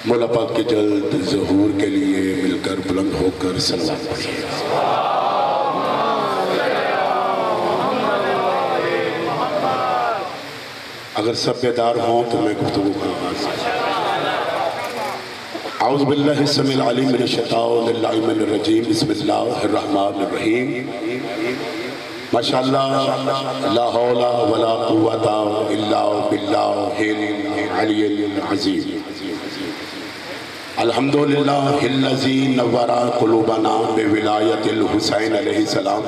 مولا پاک کے جلد ظہور کے لیے مل کر بلند ہو کر صلوات پڑھیے۔ اگر سب بیدار ہوں تو میں گفتگو کا آغاز اعوذ باللہ السمیع العلیم من الشیطان اللعین الرجیم بسم اللہ الرحمن الرحیم ماشاءاللہ لا حول ولا قوت الا باللہ العلی العظیم الحمدللہ الذی نور قلوبنا بولایت الحسین علیہ السلام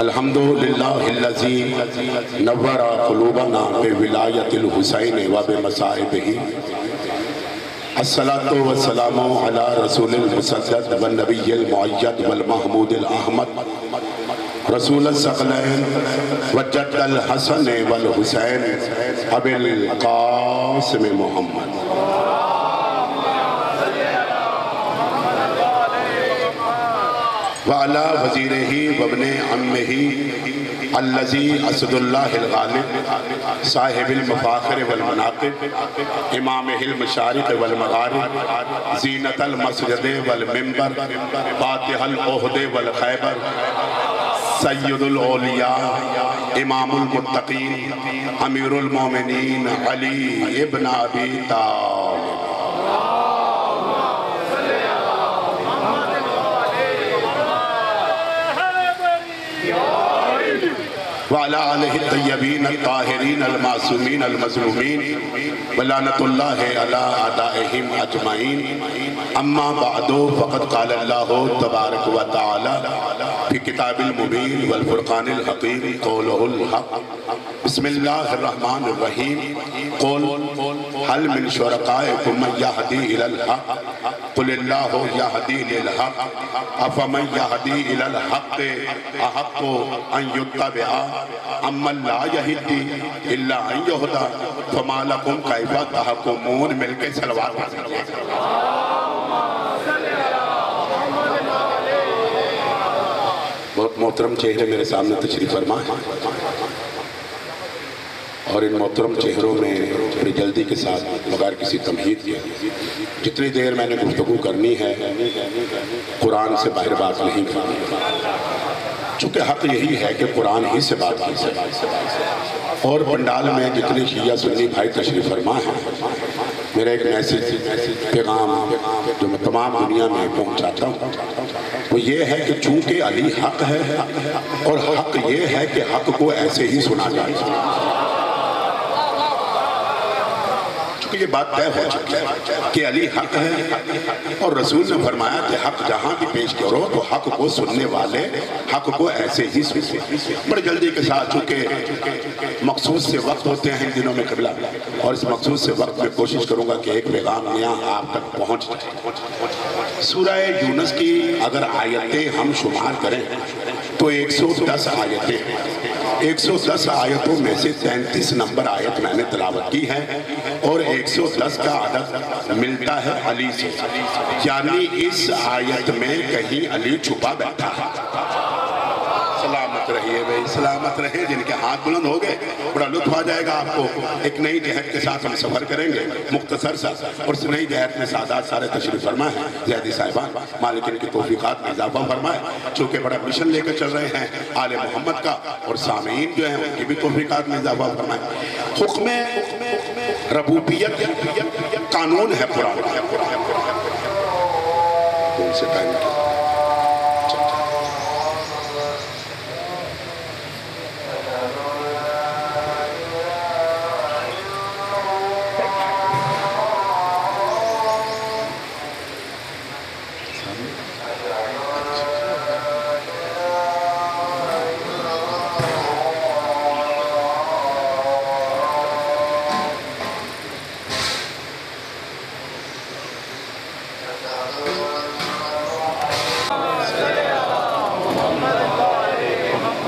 الحمدللہ الذی نور قلوبنا بولایت الحسین وبمصائبہ الصلاة والسلام علی رسول المسدد والنبی المعید والمحمود الاحمد رسول الثقلین وجد الحسن والحسین ابی القاسم محمد وعلا وزیرہی وابن عمہی الذی اسد اللہ الغالب صاحب المفاخر والمناقب امامہ المشارق والمغارب زینت المسجد والمنبر فاتح العہد والخیبر سید الاولیاء امام المتقین امیر المومنین علی ابن ابی طالب وعلى آلہ الطیبین الطاہرین المعصومین المظلومین ولعنت اللہ علی اعدائہم اجمعین اما بعد فقد قال اللہ تبارک و تعالی فی کتاب المبین والفرقان الحکیم قولہ الحق بسم اللہ الرحمن الرحیم قل هل من شرکائکم من یہدی الی الحق قل اللہ یہدی للحق افمن یہدی الی الحق احق ان یتبع اما لا یہدی الا ان یہدا فما لکم کیف تحکمون مل کے صلوات پڑھیں۔ بہت محترم چہرے میرے سامنے تشریف فرما ہے اور ان محترم چہروں میں بڑی جلدی کے ساتھ بغیر کسی تمہید کے جتنی دیر میں نے گفتگو کرنی ہے قرآن سے باہر بات نہیں کرنی، چونکہ حق یہی ہے کہ قرآن ہی سے بات کی ہے اور پنڈال میں جتنے شیعہ سنی بھائی تشریف فرما ہیں میرا ایک میسیج پیغام جو میں تمام دنیا میں پہنچاتا ہوں وہ یہ ہے کہ چونکہ علی حق ہے اور حق یہ ہے کہ حق کو ایسے ہی سنا جائے، یہ بات طے ہو چکی ہے کہ علی حق ہے اور رسول نے فرمایا کہ حق جہاں بھی پیش کرو تو حق کو سننے والے حق کو ایسے ہی سنیں۔ بڑی جلدی کے ساتھ چونکہ مخصوص سے وقت ہوتے ہیں ان دنوں میں قبلہ اور اس مخصوص سے وقت میں کوشش کروں گا کہ ایک پیغام نیا آپ تک پہنچ جائے۔ سورہ یونس کی اگر آیتیں ہم شمار کریں تو 110 آیتیں ہیں، 110 آیتوں میں سے 33 نمبر آیت میں نے تلاوت کی ہے اور 110 کا عدد ملتا ہے علی سے، یعنی اس آیت میں کہیں علی چھپا بیٹھا ہے۔ سلامت رہیے بھائی، سلامت رہے، جن کے ہاتھ بلند ہو گئے بڑا لطف آ جائے گا آپ کو۔ ایک نئی جہت کے ساتھ ہم سفر کریں گے مختصر سا، اور اس نئی جہت میں سادات سارے تشریف فرما ہے، زیدی صاحبان مالک ان کی توفیقات میں اضافہ فرمائے، چونکہ بڑا مشن لے کر چل رہے ہیں آل محمد کا، اور سامعین جو ہیں ان کی بھی توفیقات میں اضافہ فرمائے۔ حکم ربوبیت قانون ہے قرآن کون سے ٹائم کی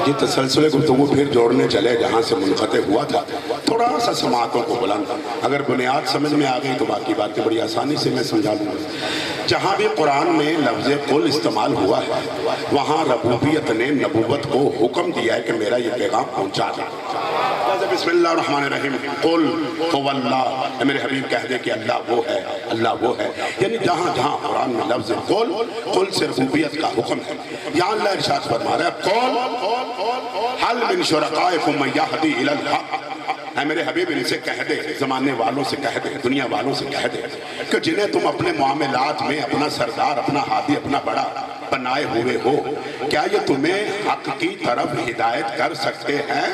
یہ تسلسل گفتگو پھر جوڑنے چلے جہاں سے منقطع ہوا تھا، تھوڑا سا سماعتوں کو بلند، اگر بنیاد سمجھ میں آ گئی تو باقی باتیں بڑی آسانی سے میں سمجھا لوں گا۔ جہاں بھی قرآن میں لفظ قل استعمال ہوا ہے وہاں ربوبیت نے نبوت کو حکم دیا ہے کہ میرا یہ پیغام پہنچا دے۔ بسم اللہ الرحمن الرحیم قل هو اللہ، میرے حبیب کہہ دے کہ اللہ وہ ہے، اللہ وہ ہے۔ یعنی جہاں جہاں قرآن میں لفظ قل سے ربوبیت کا حکم ہے۔ یہاں اللہ ارشاد فرما رہا ہے قل حل من شرکائکم من یہدی الی الحق، اے میرے حبیب ان سے کہہ دے، زمانے والوں سے کہہ دے، دنیا والوں سے کہہ دے کہ جنہیں تم اپنے معاملات میں اپنا سردار، اپنا ہادی، اپنا بڑا بنائے ہوئے ہو، کیا یہ تمہیں حق کی طرف ہدایت کر سکتے ہیں؟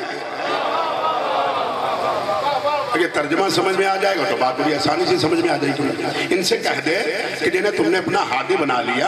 اگر ترجمہ سمجھ میں آ جائے گا تو بات بڑی آسانی سے سمجھ میں آ جائے گی۔ ان سے کہہ دے کہ جنہیں تم نے اپنا ہادی بنا لیا،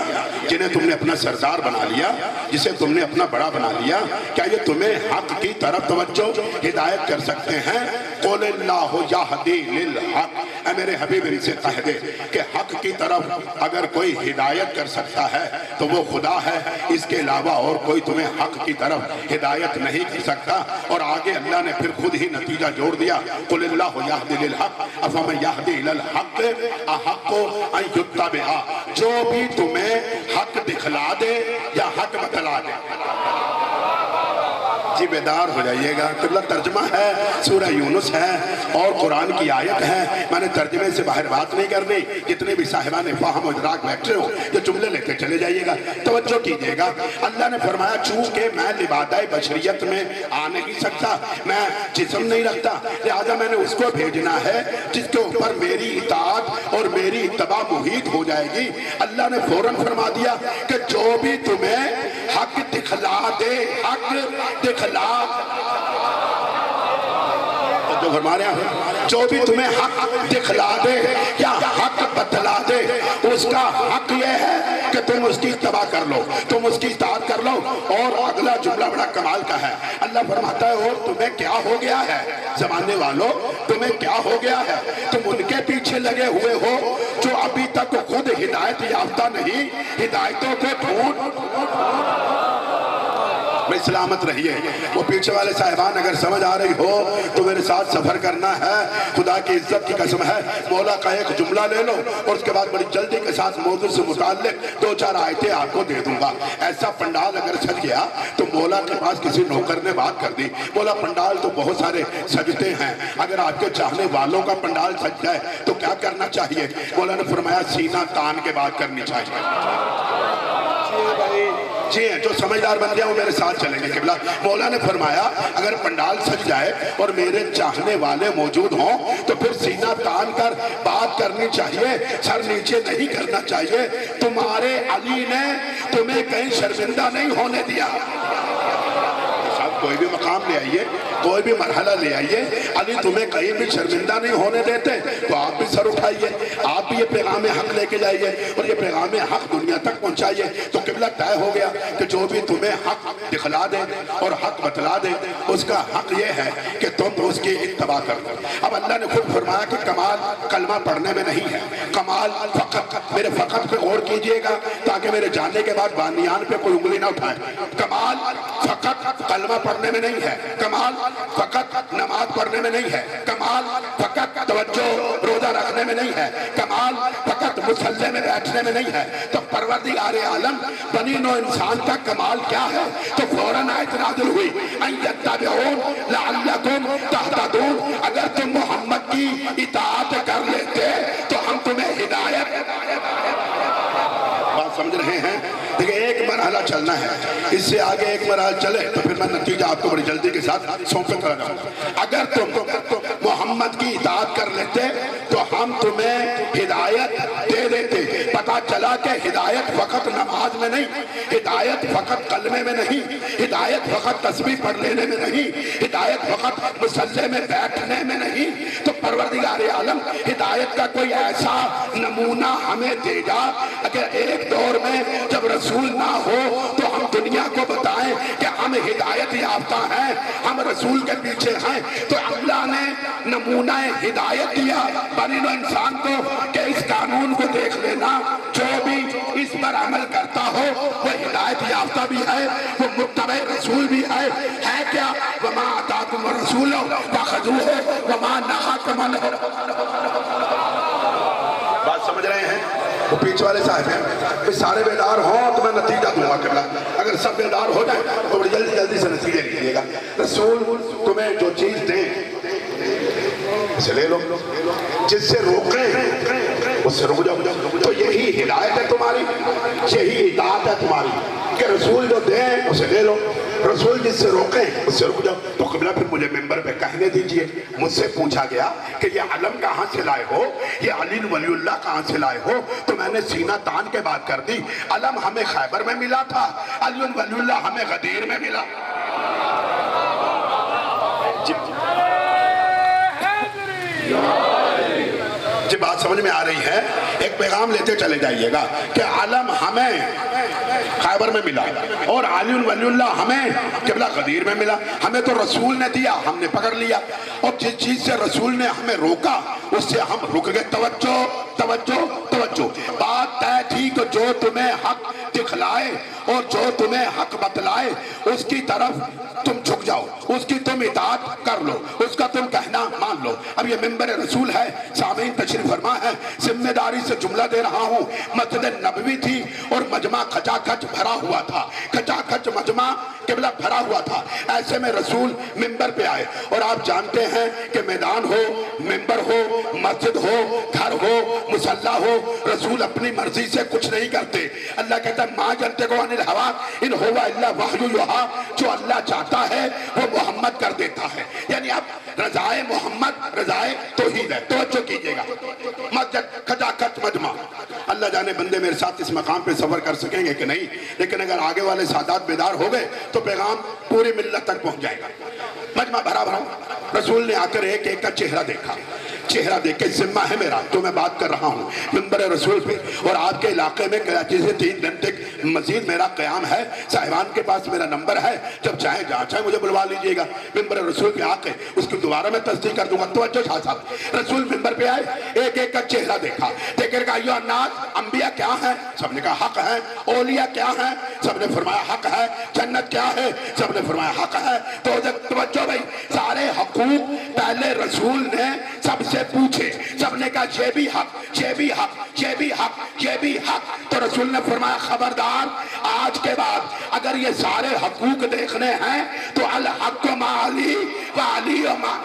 جنہیں تم نے اپنا سردار بنا لیا، جسے تم نے اپنا بڑا بنا لیا، کیا یہ تمہیں حق کی طرف توجہ ہدایت کر سکتے ہیں؟ قول اللہ یہدی للحق، اے میرے حبیب ان سے کہہ دے کہ حق کی طرف اگر کوئی ہدایت کر سکتا ہے تو وہ خدا ہے، اس کے علاوہ اور کوئی تمہیں حق کی طرف ہدایت نہیں کر سکتا۔ اور آگے اللہ نے پھر خود ہی نتیجہ جوڑ دیا، قل اللہ یہدی للحق افمن یہدی الی الحق احق ان یتبع، جو بھی تمہیں حق دکھلا دے یا حق بتلا دے۔ جی بیدار ہو جائیے گا، قبلہ ترجمہ ہے، سورہ یونس ہے اور قرآن کی آیت ہے، میں نے ترجمے سے باہر بات نہیں کرنی، جتنے بھی صاحبان فہم و ادراک بیٹھے ہو یہ جملے لے کے چلے جائیے گا، توجہ کیجیے گا۔ اللہ نے فرمایا چونکہ میں لبادہ بشریت میں آ نہیں سکتا، میں جسم نہیں رکھتا، لہذا میں نے اس کو بھیجنا ہے جس کے اوپر میری اطاعت اور میری اتباع محیط ہو جائے گی۔ اللہ نے فوراً فرما دیا کہ جو بھی تمہیں حق دکھلا دے، حق دکھلا، جو فرما رہے ہیں جو بھی تمہیں حق دکھلا دے یا حق بتلا دے، اس کا حق یہ ہے کہ تم اس کی اتباع کر لو، تم اس کی اطاعت کر لو۔ اور اگلا جملہ بڑا کمال کا ہے، اللہ فرماتا ہے اور تمہیں کیا ہو گیا ہے زمانے والوں، تمہیں کیا ہو گیا ہے، تم ان کے پیچھے لگے ہوئے ہو جو ابھی تک خود ہدایت یافتہ نہیں، ہدایتوں کو ڈھونڈ میں سلامت رہیے۔ وہ پیچھے والے صاحبان اگر سمجھ آ رہی ہو تو میرے ساتھ سفر کرنا ہے، خدا کی عزت کی قسم ہے، مولا کا ایک جملہ لے لو اور اس کے بعد بڑی جلدی کے ساتھ موضوع سے متعلق 2-4 آیتیں آپ کو دے دوں گا۔ ایسا پنڈال اگر سج گیا تو مولا کے پاس کسی نوکر نے بات کر دی، مولا پنڈال تو بہت سارے سجتے ہیں، اگر آپ کے چاہنے والوں کا پنڈال سج جائے تو کیا کرنا چاہیے؟ مولا نے فرمایا سینہ تان کے بات کرنی چاہیے۔ جی ہیں، جو سمجھدار بن گیا وہ میرے ساتھ چلیں گے قبلہ۔ مولا نے فرمایا اگر پنڈال سج جائے اور میرے چاہنے والے موجود ہوں تو پھر سینہ تان کر بات کرنی چاہیے، سر نیچے نہیں کرنا چاہیے۔ تمہارے علی نے تمہیں کہیں شرمندہ نہیں ہونے دیا۔ کوئی بھی مقام لے آئیے، کوئی بھی مرحلہ لے آئیے، علی تمہیں کہیں بھی شرمندہ نہیں ہونے دیتے، تو آپ بھی سر اٹھائیے، آپ بھی یہ پیغام حق لے کے جائیے اور یہ پیغام حق دنیا تک پہنچائیے۔ تو قبلہ طے ہو گیا کہ جو بھی تمہیں حق دکھلا دے اور حق بتلا دے، اس کا حق یہ ہے کہ تم اس کی اتباع کرو۔ اب اللہ نے خود فرمایا کہ کمال کلمہ پڑھنے میں نہیں ہے، کمال فقط، میرے فقط پہ غور کیجئے گا تاکہ میرے جانے کے بعد بانیان پہ کوئی انگلی نہ اٹھائے۔ کمال فقط کلمہ پڑھنے میں نہیں ہے، کمال فقط نماز پڑھنے میں نہیں ہے، کمال فقط توجہ روزہ رکھنے میں نہیں ہے، کمال فقط مصلی میں بیٹھنے میں نہیں ہے۔ تو پروردگار عالم بنی نوع انسان کا کمال کیا ہے؟ تو فوراً آیت نازل ہوئی ان یتبعون لعلکم تہتدون، اگر تم محمد کی اطاعت کر لیتے تو ہم تمہیں ہدایت۔ بات سمجھ رہے ہیں؟ دیکھیں ایک مرحلہ چلنا ہے، اس سے آگے ایک مرحلہ چلے تو پھر میں نتیجہ آپ کو بڑی جلدی کے ساتھ سونپے کرا جاؤں گا۔ اگر تم محمد کی اطاعت کر لیتے تو ہم تمہیں ہدایت دے دیتے۔ پتا چلا کہ ہدایت فقط نماز میں نہیں، ہدایت فقط کلمے میں نہیں، ہدایت فقط تسبیح پڑھ لینے میں نہیں، ہدایت فقط مصلی میں بیٹھنے میں نہیں۔ تو پروردگار عالم ہدایت کا کوئی ایسا نمونہ ہمیں دے گا اگر ایک دور میں جب رسول نہ ہو تو ہم دنیا کو بتائیں کہ ہم ہدایت یافتہ ہیں، ہم رسول کے پیچھے ہیں۔ تو اللہ نے نمونہ ہدایت دیا بنی نوع انسان کو کہ اس قانون کو دیکھ لینا، جو بھی اس پر عمل کرتا ہو وہ ہدایت یافتہ بھی ہے، وہ متبع رسول بھی ہے کیا؟ وَمَا آتَاكُمُ الرَّسُولُ فَخُذُوهُ وَمَا نَهَاكُمْ عَنْهُ۔ بات سمجھ رہے ہیں؟ وہ پیچھے والے صاحب ہیں سارے بیدار ہوں تو میں نتیجہ دوں گا قبلہ، اگر سب بیدار ہو جائیں تو بڑی جلدی جلدی سے نتیجے لیجیے گا۔ رسول تمہیں جو چیز دیں اسے لے لو، جس سے روکیں اس سے رک جاؤ۔ تو یہی ہدایت ہے تمہاری، یہی اطاعت ہے تمہاری کہ رسول جو دیں اسے لے لو، رسول جس سے روکیں اس سے رک جاؤ۔ تو قبلہ پھر مجھے ممبر پہ کہنے دیجئے، مجھ سے پوچھا گیا کہ یہ علم کہاں سے لائے ہو، یہ علی ولی اللہ کہاں سے لائے ہو، تو میں نے سینہ تان کے بات کر دی۔ علم ہمیں خیبر میں ملا تھا، علی ولی اللہ ہمیں غدیر میں ملا۔ جب بات سمجھ میں آ رہی ہے ایک پیغام لیتے چلے جائیے گا کہ علم ہمیں خیبر میں ملا اور علی ولی اللہ ہمیں قبلہ غدیر میں ملا۔ ہمیں تو رسول نے دیا، ہم نے پکڑ لیا، اور جس چیز سے رسول نے ہمیں روکا اس سے ہم رک گئے۔ توجہ توجہ توجہ، بات طے تھی کہ جو تمہیں حق دکھلائے اور جو تمہیں حق بتلائے اس کی طرف تم جھک جاؤ، اس کی تم اطاعت کر لو، اس کا تم کہنا مان لو۔ اب یہ ممبر رسول ہے، سامعین تشریف فرما ہے، ذمہ داری سے جملہ دے رہا ہوں۔ مسجد نبوی تھی اور مجمع کھچا کھچ بھرا ہوا تھا، کھچا کھچ مجمع قبلہ بھرا ہوا تھا۔ ایسے میں رسول ممبر پہ آئے، اور آپ جانتے ہیں کہ میدان ہو، ممبر ہو، مسجد ہو، گھر ہو، مصلی ہو، رسول اپنی مرضی سے کچھ نہیں کرتے۔ اللہ کہتا ہے ما ینطق عن الہویٰ ان ہوا الا وحی یوحیٰ، جو اللہ چاہتا ہے وہ محمد کر دیتا ہے۔ یعنی اب رضائے محمد رضائے توحید ہے۔ توجہ کیجئے گا، مسجد کھچا کھچ مجمع، اللہ جانے بندے میرے ساتھ اس مقام پہ سفر کر سکیں گے کہ نہیں، لیکن اگر آگے والے سادات بیدار ہو گئے تو پیغام پوری ملت تک پہنچ جائے گا۔ مجمع بھرا بھرا، رسول نے آ کر ایک ایک کا چہرہ دیکھا، چہرہ دیکھ کے ذمہ ہے میرا جو میں بات کر رہا ہوں ممبر رسول پہ، اور آپ کے علاقے میں کراچی سے 3 دن تک مزید میرا قیام ہے، صاحبان کے پاس میرا نمبر ہے، جب چاہیں جہاں چاہیں مجھے بلوا لیجئے گا۔ ممبر رسول پہ آ کے اس کی دوبارہ میں تصدیق کر دوں گا۔ توجہ شاہ صاحب، رسول ممبر پہ آئے، ایک ایک کا چہرہ دیکھا، دیکھ کر کہا ایھا الناس، انبیاء کیا ہیں؟ سب نے کہا حق ہے۔ اولیاء کیا ہیں؟ سب نے فرمایا حق ہے۔ جنت کیا ہے؟ سب نے فرمایا حق ہے۔ تو توجہ بھائی، سارے حقوق پہلے رسول نے سب سے پوچھے، سب نے کہا یہ بھی حق، یہ بھی حق، یہ بھی حق، یہ بھی حق۔ تو رسول نے فرمایا خبردار، آج کے بعد اگر یہ سارے حقوق دیکھنے ہیں تو الحق مع علی و علی مع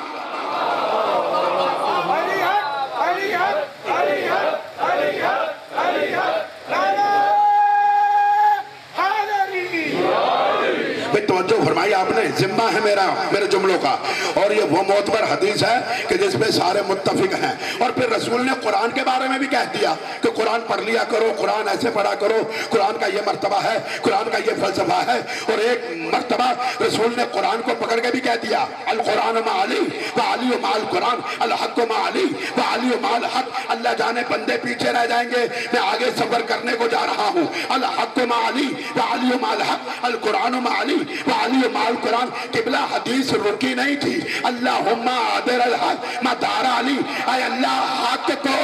توجہ فرمائی آپ نے، ذمہ ہے میرے جملوں کا، اور یہ وہ معتبر حدیث ہے کہ جس پہ سارے متفق ہیں۔ اور پھر رسول نے قرآن کے بارے میں بھی کہہ دیا کہ قرآن پڑھ لیا کرو، قرآن ایسے پڑھا کرو، قرآن کا یہ مرتبہ ہے، قرآن کا یہ فلسفہ ہے۔ اور ایک مرتبہ رسول نے قرآن کو پکڑ کے بھی کہہ دیا القرآن مع علی و علی مع القرآن، الحق مع علی و علی مع الحق۔ اللہ جانے بندے پیچھے رہ جائیں گے، میں آگے سفر کرنے کو جا رہا ہوں۔ الحق مع علی و علی مع الحق، القرآن مع علی وعلی مع القرآن۔ قبلہ حدیث رکی نہیں تھی، اللہم عادر الحق مدار علی، اے اللہ حق کو،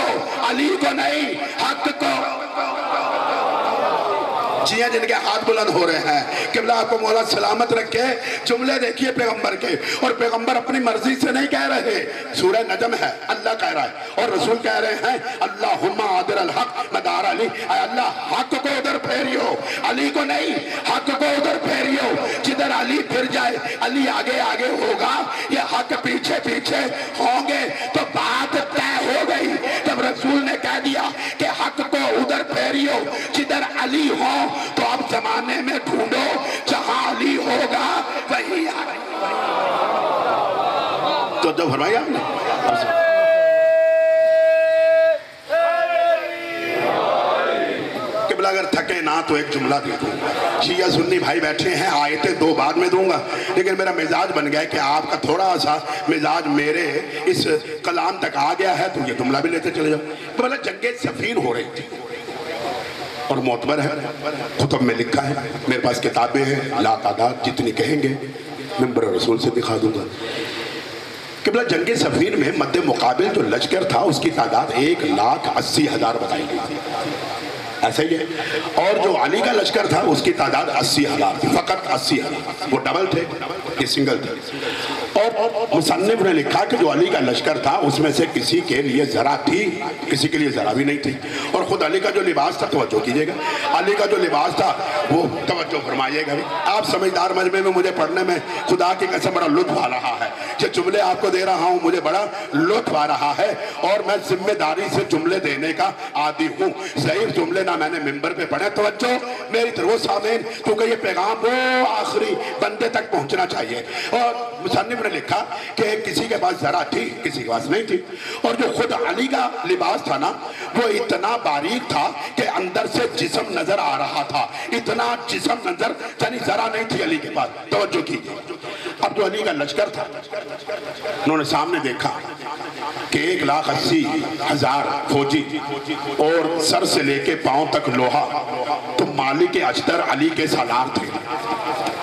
علی کو نہیں، حق کو۔ جی ہیں جن کے ہاتھ بلند ہو رہے ہیں، قبلہ آپ کو مولا سلامت رکھے۔ جملے دیکھیے پیغمبر کے، اور پیغمبر اپنی مرضی سے نہیں کہہ رہے، سورہ نجم ہے، اللہ کہہ رہا ہے، اور رسول کہہ رہے ہیں اللہم عادر الحق مدار علی، اے اللہ حق کو ادھر پھیریو، علی کو نہیں، حق کو ادھر پھیریو۔ جدھر علی پھر جائے، علی آگے آگے ہوگا، یہ حق پیچھے پیچھے ہوں گے۔ تو بات طے ہو گئی جب رسول نے کہہ دیا کہ حق کو ادھر پھیریو جدھر علی ہو، تو اب زمانے میں ڈھونڈو جہاں علی ہوگا وہی آئے۔ تو جو فرمایا آپ نے، قبلہ اگر تھکے نہ تو ایک جملہ دے دوں، شیعہ سنی بھائی بیٹھے ہیں، آیتیں 2 بعد میں دوں گا، لیکن میرا مزاج بن گیا کہ آپ کا تھوڑا سا مزاج میرے اس کلام تک آ گیا ہے، تو یہ جملہ بھی لیتے چلے جاؤ۔ تو بلا جنگ صفین ہو رہی تھی، اور معتبر ہے، خطب میں لکھا ہے، میرے پاس کتابیں ہیں لا تعداد، جتنی کہیں گے ممبر رسول سے دکھا دوں گا۔ قبلہ جنگ صفین میں مد مقابل جو لشکر تھا اس کی تعداد 1,80,000 بتائی گئی تھی، ایسا ہی ہے، اور جو علی کا لشکر تھا اس کی تعداد 80,000 تھی، فقط 80,000، وہ ڈبل تھے، یہ سنگل تھے۔ اور مصنف نے لکھا کہ جو علی کا لشکر تھا اس میں سے کسی کے لیے ذرا تھی، کسی کے لیے ذرا بھی نہیں تھی. اور خود علی کا جو لباس تھا، توجہ کیجئے گا، علی کا جو لباس تھا وہ توجہ فرمائیے گا. آپ سمجھدار مجمع میں مجھے پڑھنے میں خدا کی قسم بڑا لطف آ رہا ہے. جو جملے آپ کو دے رہا ہوں مجھے بڑا لطف آ رہا ہے، اور میں ذمہ داری سے جملے دینے کا عادی ہوں. ضعیف جملے نہ میں نے ممبر پہ پڑھے. توجہ میری طرف سامعین، کیونکہ یہ پیغام وہ آخری بندے تک پہنچنا چاہیے. اور مصنف نے لکھا کہ کسی کے پاس ذرا تھی، کسی کے پاس نہیں تھی. اور جو خود علی کا لباس تھا نا، وہ اتنا باریک تھا کہ اندر سے جسم نظر آ رہا تھا. اتنا جسم نظر، یعنی ذرا نہیں تھی علی کے پاس. توجہ کیجیے. اب جو علی کا لشکر تھا، انہوں نے سامنے دیکھا کہ 1,80,000 فوجی اور سر سے لے کے پاؤں تک لوہا. تو مالک اشتر علی کے سالار تھے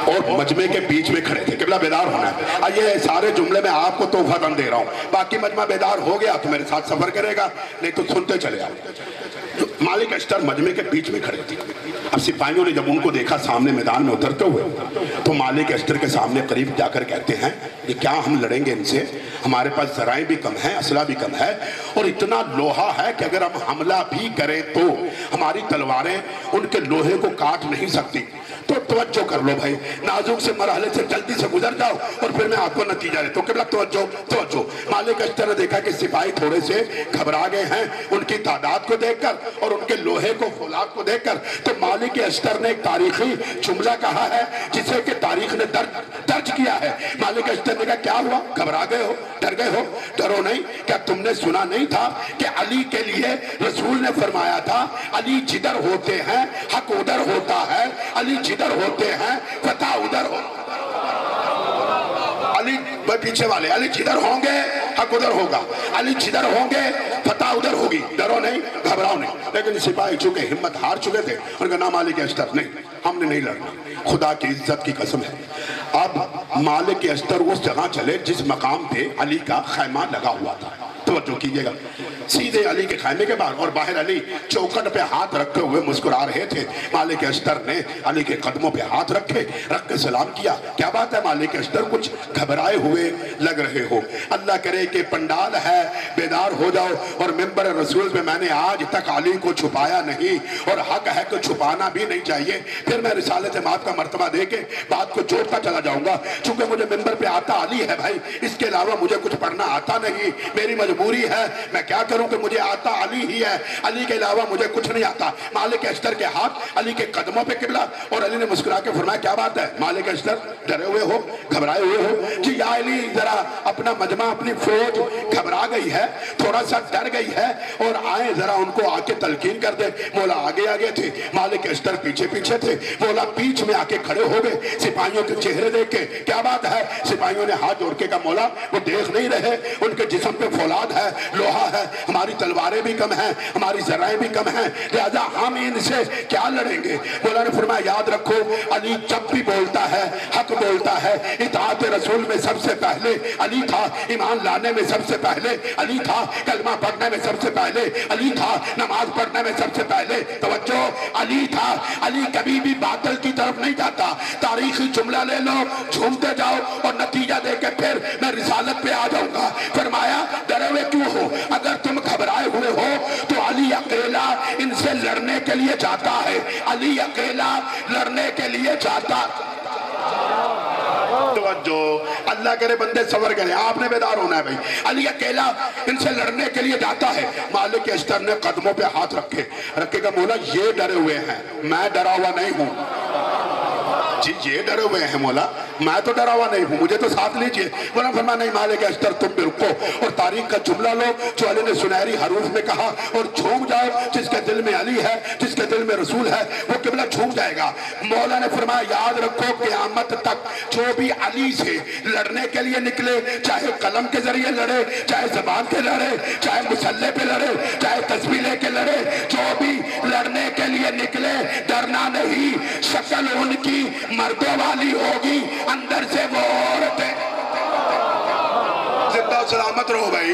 اور مجمع کے بیچ میں کھڑے تھے. قبلہ بیدار ہونا ہے. یہ سارے جملے میں آپ کو تحفہ دن دے رہا ہوں. باقی مجمع بیدار ہو گیا تو میرے ساتھ سفر کرے گا، نہیں تو سنتے چلے آؤ. مالک اشتر مجمع کے بیچ میں کھڑے تھے. اب سپاہیوں نے جب ان کو دیکھا سامنے میدان میں اترتے ہوئے، تو مالک اشتر کے سامنے قریب جا کر کہتے ہیں کہ کیا ہم لڑیں گے ان سے؟ ہمارے پاس ذرائع بھی کم ہیں، اسلحہ بھی کم ہے، اور اتنا لوہا ہے کہ اگر ہم حملہ بھی کریں تو ہماری تلواریں ان کے لوہے کو کاٹ نہیں سکتی. تو توجہ کر لو بھائی، نازک سے مرحلے سے جلدی سے گزر جاؤ اور پھر میں آپ کو نتیجہ دیتا ہوں. قبلہ توجہ توجہ. مالک اشتر نے دیکھا کہ سپاہی تھوڑے سے گھبرا گئے ہیں ان کی تعداد کو دیکھ کر اور ان کے لوہے کو فولاد کو دیکھ کر. تو مالک اشتر نے ایک تاریخی جملہ کہا ہے جسے کہ تاریخ نے درج کیا ہے. مالک اشتر نے کہا کیا ہوا؟ گھبرا گئے ہو، ڈر گئے ہو؟ ڈرو نہیں. کیا تم نے سنا نہیں تھا کہ علی کے لیے رسول نے فرمایا تھا علی جدھر ہوتے ہیں حق ادھر ہوتا ہے، علی جدھر ہوتے ہیں فتح ادھر ہو. علی پیچھے والے، علی جدھر ہوں گے حق ادھر ہوگا، علی جدھر ہوں گے فتح ادھر ہوگی. ڈرو نہیں، گھبراؤ نہیں. لیکن سپاہی چونکہ ہمت ہار چکے تھے، ان کا نام مالک اشتر نہیں، ہم نے نہیں لڑنا، خدا کی عزت کی قسم ہے. اب مالک اشتر اس جگہ چلے جس مقام پہ علی کا خیمہ لگا ہوا تھا. توجہ کیجئے گا. سیدھے علی کے خیمے کے باہر، اور باہر علی چوکٹ پہ ہاتھ رکھے ہوئے مسکرا رہے تھے. مالک اشتر نے علی کے قدموں پہ ہاتھ رکھ کے سلام کیا. کیا بات ہے مالک اشتر؟ کچھ گھبرائے ہوئے لگ رہے ہو. اللہ کرے کہ پنڈال ہے بیدار ہو جاؤ. اور ممبر رسول میں میں نے آج تک علی کو چھپایا نہیں، اور حق ہے کہ چھپانا بھی نہیں چاہیے. پھر میں رسالت مات کا مرتبہ دے کے بات کو جوڑتا چلا جاؤں گا. چونکہ مجھے ممبر پہ آتا علی ہے بھائی، اس کے علاوہ مجھے کچھ پڑھنا آتا نہیں. میری مجبوری ہے، میں کیا کروں کہ مجھے آتا علی ہی ہے، علی کے علاوہ مجھے کچھ نہیں آتا. مالک اشتر کے ہاتھ علی کے قدموں پہ قبلہ. اور علی نے مسکرا کے فرمایا کیا بات ہے مالک اشتر؟ ڈرے ہوئے ہو، گھبرائے ہوئے ہو؟ جی یا علی، ذرا اپنا مجمع، اپنی فوج گھبرا گئی ہے، تھوڑا سا ڈر گئی ہے، اور آئیں ذرا ان کو آ کے تلقین کر دے. مولا آگے آگے تھے، مالک اشتر پیچھے پیچھے تھے. مولا بیچ میں آ کے کھڑے ہو گئے. سپاہیوں کے چہرے دیکھ کے کیا بات ہے؟ سپاہیوں نے ہاتھ جوڑ کے کہا مولا وہ دیکھ نہیں رہے؟ ان کے جسم پہ فولاد ہے، لوہا ہے، ہماری تلواریں بھی کم ہیں، ہماری ذرائع بھی کم ہیں، لہذا ہم ان سے کیا لڑیں گے؟ مولا نے فرمایا یاد رکھو علی جب بھی بولتا ہے حق بولتا ہے. اطاعت رسول میں سب سے پہلے علی تھا، ایمان لانے میں سب سے پہلے علی تھا، کلمہ پڑھنے میں سب سے پہلے علی تھا، نماز پڑھنے میں سب سے پہلے توجہ علی تھا. علی کبھی بھی باطل کی طرف نہیں جاتا. تاریخی جملہ لے لو، جھومتے جاؤ اور نتیجہ دے کے پھر میں رسالت پہ آ جاؤں گا. فرمایا ڈرے ہوئے کیوں ہو؟ اگر تم گھبرائے ہوئے ہو تو علی اکیلا ان سے لڑنے کے لیے جاتا ہے. علی اکیلا لڑنے کے لیے جاتا. توجہ، اللہ کرے بندے صبر کریں، آپ نے بیدار ہونا ہے بھائی. علی اکیلا ان سے لڑنے کے لیے جاتا ہے. مالک اشتر نے قدموں پہ ہاتھ رکھے گا مولا یہ ڈرے ہوئے ہیں، میں ڈرا ہوا نہیں ہوں. جی یہ ڈرے ہوئے ہیں مولا، میں تو ڈرا ہوا نہیں ہوں، مجھے تو ساتھ لیجئے. مولا فرمایا نہیں مالک اشتر تم بھی رکو اور تاریخ کا جملہ لو جو علی نے سنہری حروف میں کہا اور جھوم جاؤ. جس کے دل میں علی ہے، جس کے دل میں رسول ہے، وہ قبلہ جھوم جائے گا. مولا نے فرمایا یاد رکھو قیامت تک جو بھی علی سے لڑنے کے لیے نکلے، چاہے قلم کے ذریعے لڑے، چاہے زبان کے لڑے، چاہے مسلح پہ لڑے، چاہے تسبیح لے کے لڑے، جو بھی لڑنے کے لیے نکلے ڈرنا نہیں. شکل ان کی مردوں والی ہوگی، اندر سے وہ عورتیں. زندہ سلامت رہو بھائی،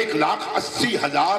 1,80,000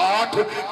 8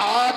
8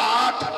8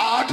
8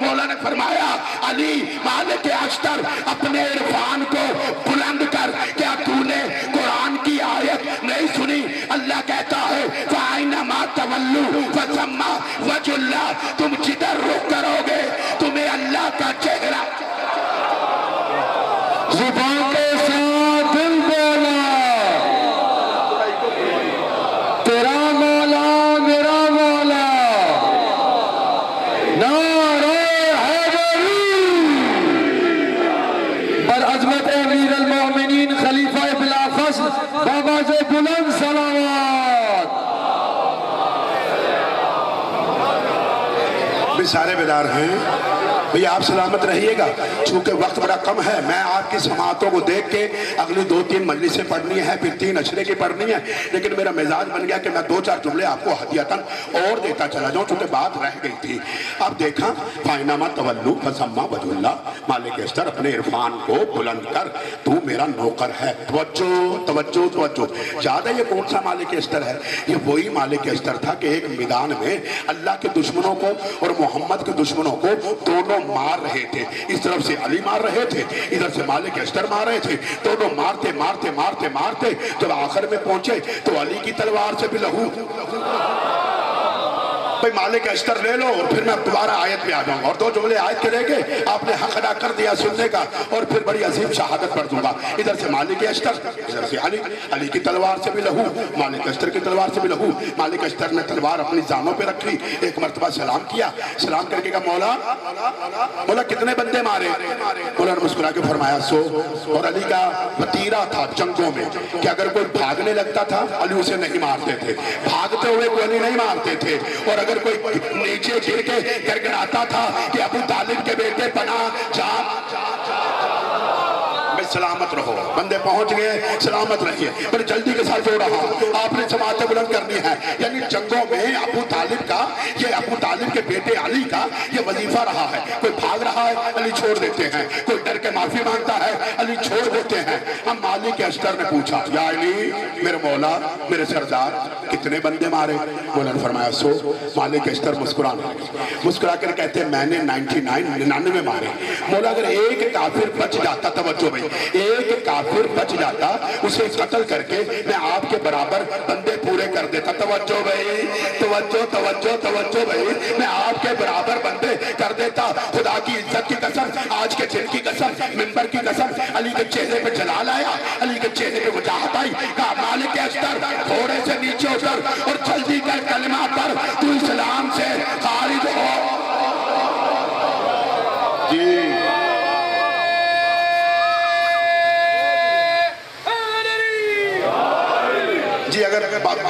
مولا نے فرمایا علی مالک اشتر اپنے عرفان کو بلند کر، کیا تو نے قرآن کی آیت نہیں سنی؟ اللہ کہتا ہے فَأَيْنَمَا تَوَلُّوا فَثَمَّ وَجْهُ اللَّهِ، تم جدھر رخ کرو گے تمہیں اللہ کا چہرہ۔ زبان کے ساتھ دل بولا، تیرا مولا میرا مولا، نعرہ حیدری بر عظمت امیر المومنین خلیفہ بلا فصل بابا سے بلند صلوات۔ بھی سارے بیدار ہیں بھئی آپ سلامت رہیے گا، چونکہ وقت بڑا کم ہے۔ میں آپ کی سماعتوں کو دیکھ کے اگلی 2-3 مجلسیں پڑھنی ہیں، پھر 3 اشرے کی پڑھنی ہے، لیکن میرا مزاج بن گیا کہ میں 2-4 جملے آپ کو ہدیتاً اور دیتا چلا جاؤں، چونکہ بات رہ گئی تھی۔ اب دیکھا فَأَيْنَمَا تَوَلُّوا فَثَمَّ وَجْهُ اللَّهِ، مالک اشتر اپنے عرفان کو بلند کر، تو میرا نوکر ہے۔ توجہ توجہ توجہ، یاد ہے یہ کون سا مالک اشتر ہے؟ یہ وہی مالک اشتر تھا کہ ایک میدان میں اللہ کے دشمنوں کو اور محمد کے دشمنوں کو دونوں مار رہے تھے۔ اس طرف سے علی مار رہے تھے، ادھر سے مالک اشتر مار رہے تھے، دونوں مارتے مارتے مارتے مارتے جب آخر میں پہنچے تو علی کی تلوار سے بھی لہو۔ بھئی مالک اشتر لے لو اور پھر میں دوبارہ آیت پہ آ جاؤں گا، اور 2 جملے آیت کے رہ گئے، آپ نے حق ادا کر دیا سننے کا، اور پھر بڑی عظیم شہادت پڑھ دوں گا۔ ادھر سے مالک اشتر، ادھر سے علی، علی کی تلوار سے بھی لہو، مالک اشتر کی تلوار سے بھی لہو۔ مالک اشتر نے تلوار اپنی زانوں پہ رکھ لی، ایک مرتبہ سلام کیا، سلام کر کے کہا مولا کتنے بندے مارے؟ مولا نے مسکرا کے فرمایا 100۔ اور علی کا وتیرہ تھا جنگوں میں کہ اگر کوئی بھاگنے لگتا تھا علی اسے نہیں مارتے تھے، بھاگتے ہوئے کوئی نہیں مارتے تھے، اور اگر کوئی نیچے گر کے گڑگڑاتا تھا کہ ابو طالب کے بیٹے پناہ جا، میں سلامت رہو، بندے پہنچ گئے، سلامت رہیے۔ بڑی جلدی کے ساتھ ہو رہا، آپ نے سماعتیں بلند کرنی ہے، یعنی جنگوں میں ابو طالب کا، یہ ابو طالب کے بیٹے علی کا یہ وظیفہ رہا ہے۔ کوئی بھاگ رہا ہے علی چھوڑ دیتے ہیں، کوئی ڈر کے معافی مانگتا ہے علی چھوڑ دیتے ہیں۔ اب مالک اشتر نے پوچھا یا علی میرے مولا میرے سردار کتنے بندے مارے؟ مولا نے فرمایا 100۔ مالک اشتر مسکرا کر کہتے ہیں میں نے 99 مارے۔ مولا اگر ایک کافر بچ جاتا، توجہ بھائی، ایک کافر بچ جاتا اسے قتل کر کے میں آپ کے برابر بندے پورے کر دیتا۔ توجہ بھائی توجہ توجہ توجہ بھائی، میں آپ کے برابر بندے کر دیتا۔ خدا کی عزت کی قسم، آج کے دن کی قسم، منبر کی قسم، علی کے چہرے پہ جلال آیا، علی کے چہرے پہ وجاہت آئی۔ کہا مالک اشتر تھوڑے سے نیچے اتر اور جلدی کر کلمہ پڑھ، تو اسلام سے خارج ہو۔ جی اگر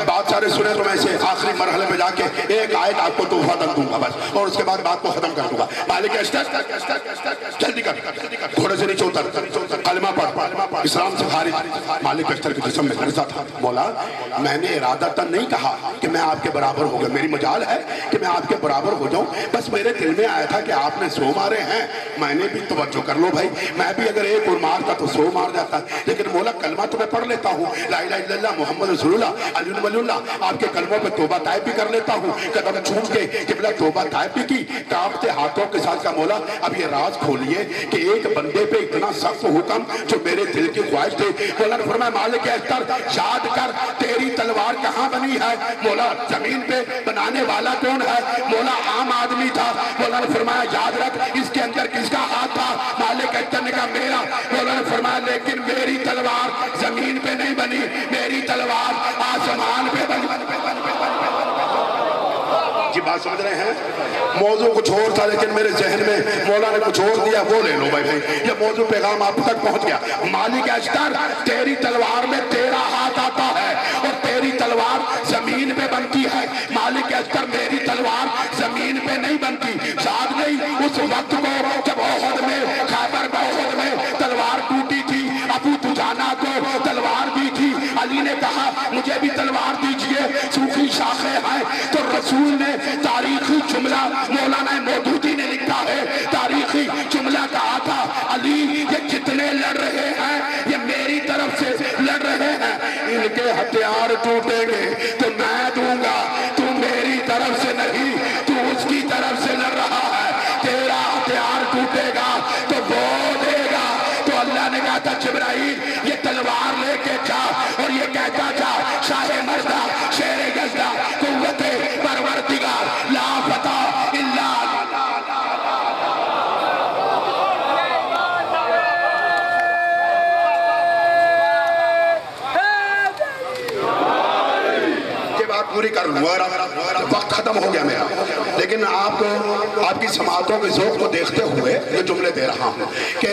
بات سارے سنیں تو میں اسے آخری مرحلے میں جا کے ایک آیت آپ کو تحفہ دوں گا بس، اور اس کے بعد بات کو ختم کر دوں گا۔ مالک اشتر جلدی کر، تھوڑے سے نیچے اتر، کلمہ پڑھ، اسلام سے خارج۔ مالک اشتر کے جسم میں لرزہ تھا۔ مولا میں نے ارادتاً نہیں کہا کہ میں آپ کے برابر ہو گیا، میری مجال ہے کہ میں آپ کے برابر ہو جاؤں، بس میرے دل میں آیا تھا کہ آپ نے 100 مارے ہیں، میں نے بھی توجہ کر لو بھائی، میں بھی اگر ایک اور مارتا تو 100 مار جاتا، لیکن مولا کلمہ تو میں پڑھ لیتا ہوں، لا الہ الا اللہ محمد رسول اللہ علی ولی اللہ، آپ کے کلموں پہ توبہ طائب بھی کر لیتا ہوں، قدم چھوٹ کے قبلہ توبہ طائب بھی کی، کانپتے ہاتھوں کے ساتھ کا مولا اب یہ راز کھولیے کہ ایک بندے پہ اتنا سخت حکم جو میرے دل کی خواہش تھی۔ مولا نے فرمایا مالک اشتر یاد کر تیری تلوار کہاں بنی ہے؟ مولا زمین پہ بنانے والا کون ہے؟ مولا عام آدمی تھا۔ مولا نے فرمایا یاد رکھ اس کے اندر کس کا ہاتھ تھا؟ مالک اشتر نے کہا میرا۔ مولا نے فرمایا لیکن میری تلوار زمین پہ نہیں بنی، میری تلوار آسمان پہ بنی۔ جی بات سمجھ رہے ہیں؟ موضوع کچھ اور تھا لیکن میرے ذہن میں مولا نے کچھ اور دیا، وہ لے لو بھائی، یہ موضوع پیغام آپ تک پہنچ گیا۔ مالک اشتر تیری تلوار میں تیرا ہاتھ آتا ہے اور تیری تلوار زمین پہ بنتی ہے۔ مالک اشتر میری تلوار زمین پہ نہیں بنتی، یاد نہیں اس وقت کو جب احد میں، خیبر احد میں تلوار ٹوٹی تھی، ابو دجانہ کو تلوار دی تھی، علی نے کہا مجھے بھی تلوار دیجئے، صوفی شاخیں ہیں، تو رسول نے تاریخی جملہ مولانا مودودی نے لکھا ہے، تاریخی جملہ کہا تھا علی یہ جتنے لڑ رہے ہیں یہ میری طرف سے لڑ رہے ہیں، ان کے ہتھیار ٹوٹیں گے تو میں دوں گا، تو میری طرف سے نہیں، تو اس اس کی طرف سے لڑ رہا ہے، تیرا ہتھیار ٹوٹے گا تو وہ دے گا۔ تو اللہ نے کہا تھا جبرائیل یہ تلوار لے کے جا اور یہ کہتا جا شاہ مردہ شیر یزدہ قوت پروردگار لا فتح الا پوری کر لوں گا، وقت ختم ہو گیا میرا، لیکن آپ کی سماعتوں کے ذوق کو دیکھتے ہوئے یہ جملے دے رہا ہوں کہ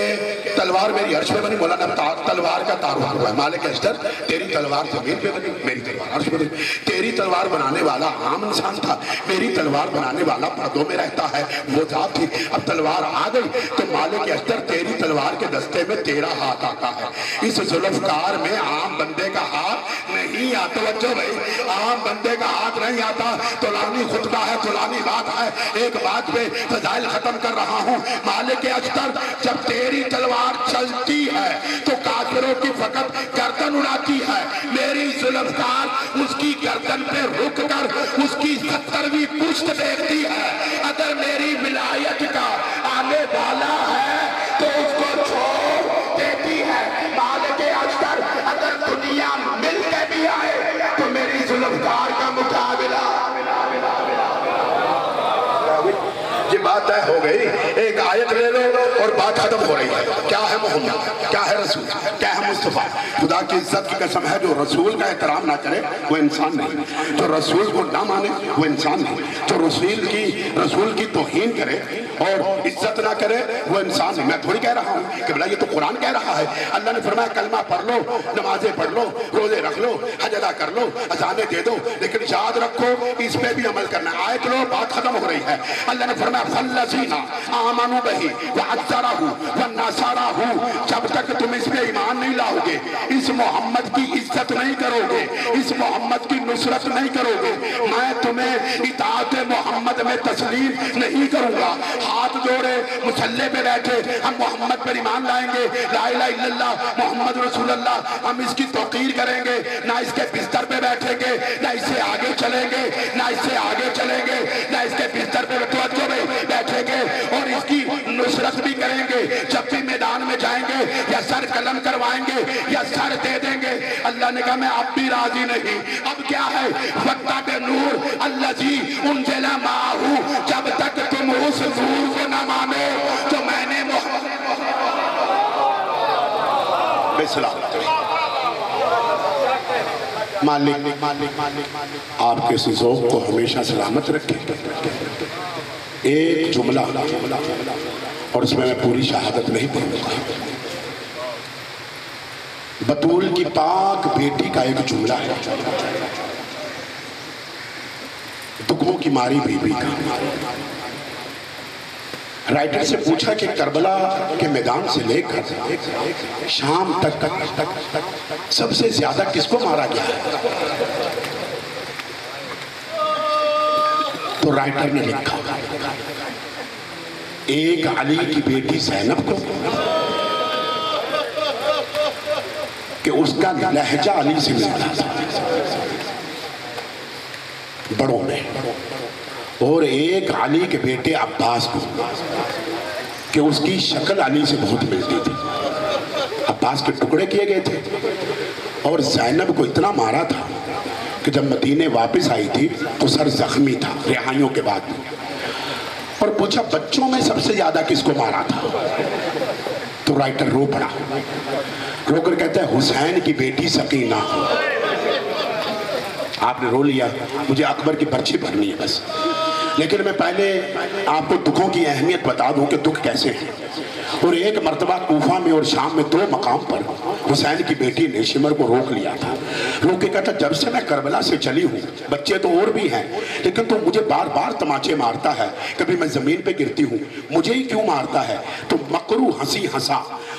تلوار میری عرش پہ بنی، مولانا تلوار کا تعارف ہوا ہے، مالک اشتر تیری تلوار زمین پہ بنی، میری تلوار عرش پہ بنی، تیری تلوار بنانے والا عام انسان تھا، میری تلوار بنانے والا پردوں میں رہتا ہے، وہ ذات تھی، اب تلوار آ گئی تو مالک اشتر تیری تلوار کے دستے میں تیرا ہاتھ آتا ہے، اس ذوالفقار میں عام بندے کا ہاتھ نہیں آتا، توجہ بھائی، عام بندے کا ہاتھ نہیں آتا، طولانی خطبہ ہے، طولانی بات ہے، ایک بات پہ فضائل ختم کر رہا ہوں۔ مالک اشتر جب تیری تلوار چلتی ہے تو کافروں کی فقط گردن اڑاتی ہے، میری ذوالفقار اس کی گردن پہ رک کر اس کی 70ویں پشت دیکھتی ہے، اگر میری ولایت کا آنے والا ہے تو اس کو چھوڑ دیتی ہے۔ مالک اشتر اگر دنیا مل کے بھی آئے تو میری ذوالفقار کا مقابلہ، یہ بات طے ہو گئی، ایک آیت لے لو اور بات ختم ہو رہی ہے۔ کیا ہے محمد، کیا ہے رسول، کیا ہے مصطفیٰ؟ خدا کی عزت کی قسم ہے جو رسول کا احترام نہ کرے وہ انسان نہیں، جو رسول کو نہ مانے وہ انسان نہیں، جو رسول کی توہین کرے اور عزت نہ کرے وہ انسان نہیں۔ میں تھوڑی کہہ رہا ہوں کہ بلا یہ تو قرآن کہہ رہا ہے، اللہ نے فرمایا کلمہ پڑھ لو، نمازیں پڑھ لو، روزے رکھ لو، حج ادا کر لو، اذانیں دے دو، لیکن یاد رکھو اس پہ بھی عمل کرنا ہے۔ آیت لو، بات ختم ہو رہی ہے۔ اللہ نے فرمایا فَالَّذِينَ آمَنُوا بِهِ وَعَزَّرَهُ وَالنَّصَارَهُ، جب تک تم اس پہ ایمان نہیں لاؤ گے، اس محمد کی عزت نہیں کرو گے، اس محمد کی نصرت نہیں کرو گے، میں تمہیں اطاعت محمد میں تسلیم نہیں کروں گا۔ ہاتھ جوڑے مصلی پہ بیٹھے ہم محمد پر ایمان لائیں گے، لا الہ الا اللہ محمد رسول اللہ، ہم اس کی توقیر کریں گے، نہ اس کے بستر پہ بیٹھیں گے، نہ اس سے آگے چلیں گے، نہ اس سے آگے چلیں گے، نہ اس کے بستر پہ توجہ میں بیٹھیں گے، اور اس کی نصرت بھی کریں گے۔ جب بھی میدان میں جائیں گے یا سر قلم کروائیں گے یا سر دے دیں گے، اللہ نے کہا میں اب بھی راضی نہیں۔ اب کیا ہے؟ وَاتَّبِ نور الَّذِی أُنزِلَ مَعَهُ، جب تک تم اس نور کو نہ مانو تو میں نے مالک آپ کے اس ذوق کو ہمیشہ سلامت رکھے۔ ایک جملہ اور اس میں پوری شہادت نہیں پڑھوں گا، بطول کی پاک بیٹی کا ایک جملہ ہے، دکھوں کی ماری بی بی کا۔ رائٹر سے پوچھا کہ کربلا کے میدان سے لے کر شام تک سب سے زیادہ کس کو مارا گیا ہے؟ تو رائٹر نے لکھا ایک علی کی بیٹی زینب کو، کہ اس کا لہجہ علی سے ملتا تھا بڑوں میں، اور ایک علی کے بیٹے عباس کو کہ اس کی شکل علی سے بہت ملتی تھی۔ عباس کے ٹکڑے کیے گئے تھے اور زینب کو اتنا مارا تھا کہ جب مدینے واپس آئی تھی تو سر زخمی تھا رہائیوں کے بعد، اور پوچھا بچوں میں سب سے زیادہ کس کو مارا تھا؟ تو رائٹر رو پڑا، رو کر کہتا ہے حسین کی بیٹی سکینہ۔ آپ نے رو لیا، مجھے اکبر کی پرچی بھرنی ہے بس، لیکن میں پہلے آپ کو دکھوں کی اہمیت بتا دوں کہ دکھ کیسے ہیں۔ اور ایک مرتبہ کوفہ میں اور شام میں 2 مقام پر حسین کی بیٹی نے شمر کو روک لیا تھا، روک کے کہتا جب سے میں کربلا سے چلی ہوں، بچے تو اور بھی ہیں لیکن تو مجھے بار بار تماچے مارتا ہے، کبھی میں زمین پہ گرتی ہوں، مجھے ہی کیوں مارتا ہے؟ تو مکرو ہنسی ہنسا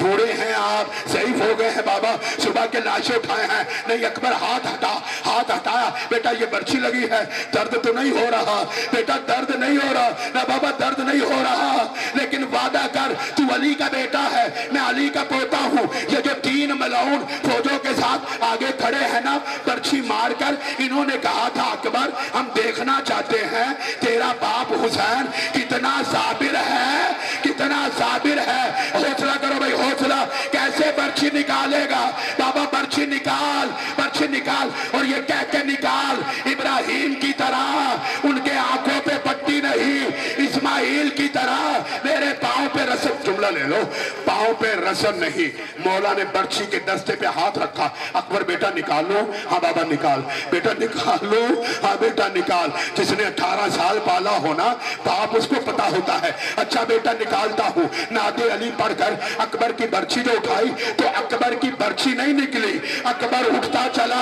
بوڑھے ہیں آپ، ضعیف ہو گئے ہیں بابا، صبح کے لاشیں اٹھائے ہیں۔ نہیں اکبر ہاتھ ہٹایا، بیٹا یہ برچھی لگی ہے، درد تو نہیں ہو رہا بیٹا، درد نہیں ہو رہا نہ بابا، درد نہیں ہو رہا، لیکن وعدہ کر تو علی کا بیٹا ہے، میں علی کا پوتا ہوں۔ یہ جو 3 ملعون فوجوں کے ساتھ آگے کھڑے ہیں نا، برچھی مار کر انہوں نے کہا تھا اکبر ہم دیکھنا چاہتے ہیں تیرا باپ حسین کتنا صابر ہے، کتنا صابر ہے۔ حوصلہ کرو بھائی، حوصلہ۔ کیسے برچھی نکالے گا بابا؟ برچھی نکال، برچھی نکال، اور یہ کہہ کے نکال ابراہیم کی طرح، ان کے آنکھوں پہ پٹی نہیں، اسماعیل کی طرح میرے پاؤں پہ رسم، جملہ لے لو، پاؤں پہ رسم نہیں۔ مولا نے برچھی کے دستے پہ ہاتھ رکھا، اکبر بیٹا نکال لو، ہاں بابا نکال، بیٹا نکال لو، ہاں بیٹا نکال۔ جس نے 18 سال پالا ہونا باپ اس کو پتا ہوتا ہے، اچھا بیٹا نکالتا ہوں۔ نعت علی پڑھ کر اکبر کی برچھی جو اٹھائی تو اکبر کی برچھی نہیں نکلی، اکبر اٹھتا چلا۔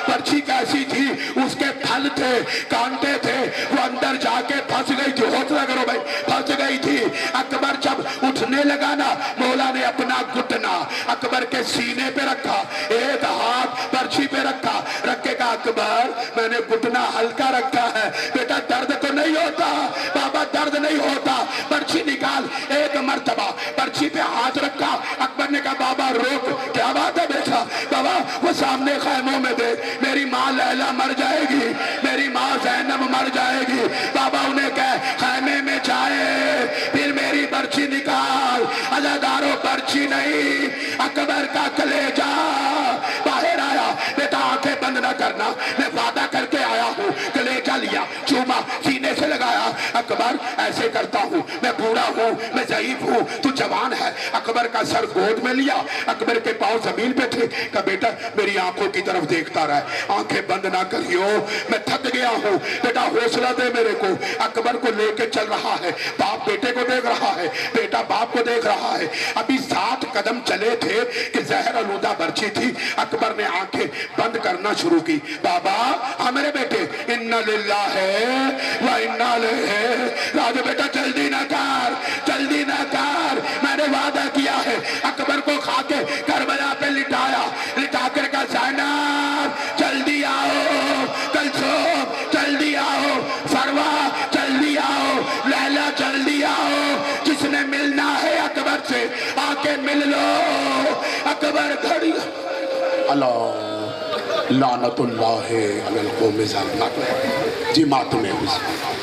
برچھی کیسی تھی؟ اس کے پھل تھے، کانٹے تھے، وہ اندر جا کے پھنس گئی تھی۔ حوصلہ کرو بھائی، پھنس گئی تھی۔ اکبر جب اٹھنے لگا نا، مولا نے اپنا گھٹنا اکبر کے سینے پہ رکھا، ایک ہاتھ برچھی پہ رکھا، رکھے گا اکبر میں نے گھٹنا ہلکا رکھا ہے، بیٹا درد تو نہیں ہوتا بابا، درد نہیں ہوتا، برچھی نکال۔ ایک مرتبہ برچھی پہ ہاتھ رکھا، اکبر نے کہا بابا روک، کیا بات ہے بیٹا؟ بابا وہ سامنے خیموں میں دے، میری ماں لیلا مر جائے گی، میری ماں زینب مر جائے گی، بابا انہیں کہہ خیمے میں جائے، پھر میری برچھی نکال۔ عزاداروں برچھی نہیں، اکبر کا کلیجہ باہر آیا۔ بیٹا آنکھیں بند نہ کرنا، میں وعدہ کر کے آیا ہوں۔ کلیجہ لیا، چوما، سینے سے لگایا۔ اکبر ایسے کرتا ہوں، میں بوڑھا ہوں، میں ضعیف ہوں، تو جوان ہے۔ اکبر کا سر گود میں لیا، اکبر کے پاؤں زمین پہ تھے، کہا بیٹا میری آنکھوں کی طرف دیکھتا رہے، آنکھیں بند نہ کریو، میں تھک گیا ہوں، بیٹا حوصلہ دے میرے کو۔ اکبر کو لے کے چل رہا ہے، باپ بیٹے کو دیکھ رہا ہے، بیٹا باپ کو دیکھ رہا ہے۔ ابھی 7 قدم چلے تھے کہ زہر آلودہ برچھی تھی، اکبر نے آنکھیں بند کرنا شروع کی۔ بابا ہمارے بیٹے انا للہ و انا الیہ راجو، بیٹا جلدی نہ کر، جلدی نہ کر، میں نے وعدہ کیا ہے۔ اکبر کو کھا کے کربلا پہ لٹایا، لٹا کر کہا زینب جلدی آؤ، کلثوم جلدی آؤ، فروا جلدی آؤ، لیلا جلدی آؤ، جس نے ملنا ہے اکبر سے آ کے مل لو۔ اکبر گھڑی اللہ لعنت اللہ علی القوم الظالمین۔ جی ماتم ہے